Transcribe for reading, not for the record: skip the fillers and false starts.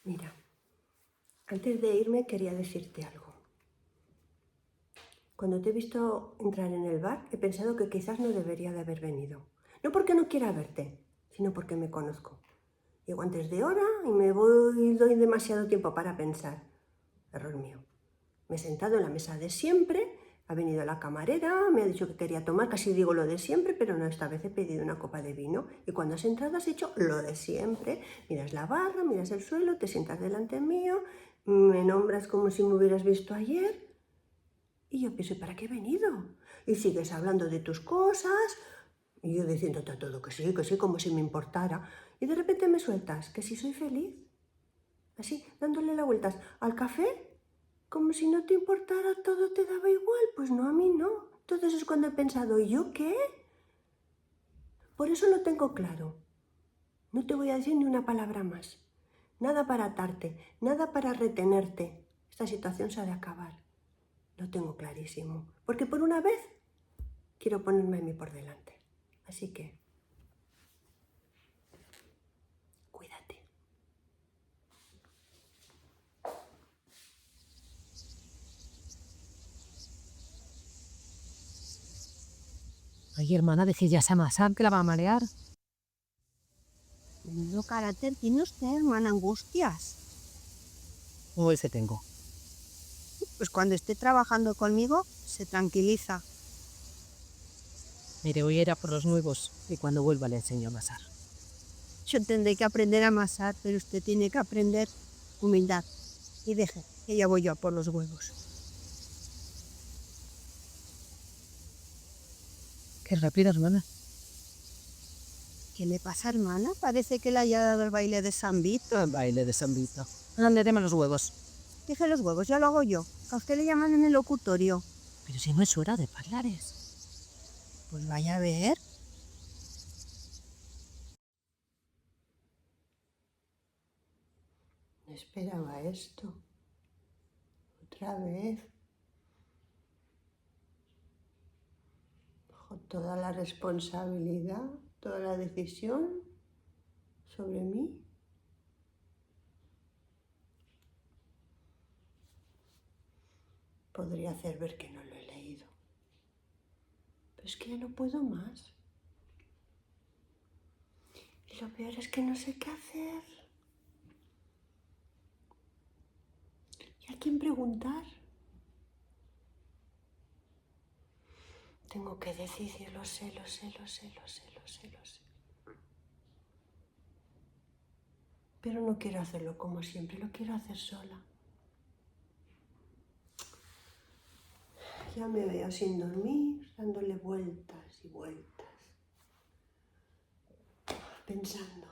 Mira, antes de irme quería decirte algo. Cuando te he visto entrar en el bar, he pensado que quizás no debería de haber venido. No porque no quiera verte, sino porque me conozco. Llego antes de hora y doy demasiado tiempo para pensar. Error mío. Me he sentado en la mesa de siempre, ha venido la camarera, me ha dicho que quería tomar, casi digo lo de siempre, pero no, esta vez he pedido una copa de vino. Y cuando has entrado has hecho lo de siempre. Miras la barra, miras el suelo, te sientas delante mío, me nombras como si me hubieras visto ayer. Y yo pienso, ¿para qué he venido? Y sigues hablando de tus cosas, y yo diciéndote a todo que sí, como si me importara. Y de repente me sueltas, que si soy feliz. Así, dándole las vueltas al café, como si no te importara, todo te daba igual. Pues no, a mí no. Entonces es cuando he pensado, ¿y yo qué? Por eso lo tengo claro. No te voy a decir ni una palabra más. Nada para atarte, nada para retenerte. Esta situación se ha de acabar. Lo tengo clarísimo. Porque por una vez quiero ponerme a mí por delante. Así que, cuídate. Ay, hermana, deje ya esa masa, que la va a marear. Menudo carácter tiene usted, hermana Angustias. ¿Cómo ese tengo? Pues cuando esté trabajando conmigo, se tranquiliza. Mire, voy a ir a por los nuevos y cuando vuelva le enseño a amasar. Yo tendré que aprender a amasar, pero usted tiene que aprender humildad. Y deje, que ya voy yo a por los huevos. Qué rápida, hermana. ¿Qué le pasa, hermana? Parece que le haya dado el baile de San Vito. El baile de San Vito. Ande, deme los huevos. Deje los huevos, ya lo hago yo. A usted le llaman en el locutorio. Pero si no es hora de parlares. Pues vaya a ver. No esperaba esto. Otra vez. Bajo toda la responsabilidad, toda la decisión sobre mí. Podría hacer ver que no lo he leído. Pero es que ya no puedo más. Y lo peor es que no sé qué hacer. ¿Y a quién preguntar? Tengo que decidir, lo sé. Pero no quiero hacerlo como siempre, lo quiero hacer sola. Ya me veo sin dormir, dándole vueltas y vueltas, pensando.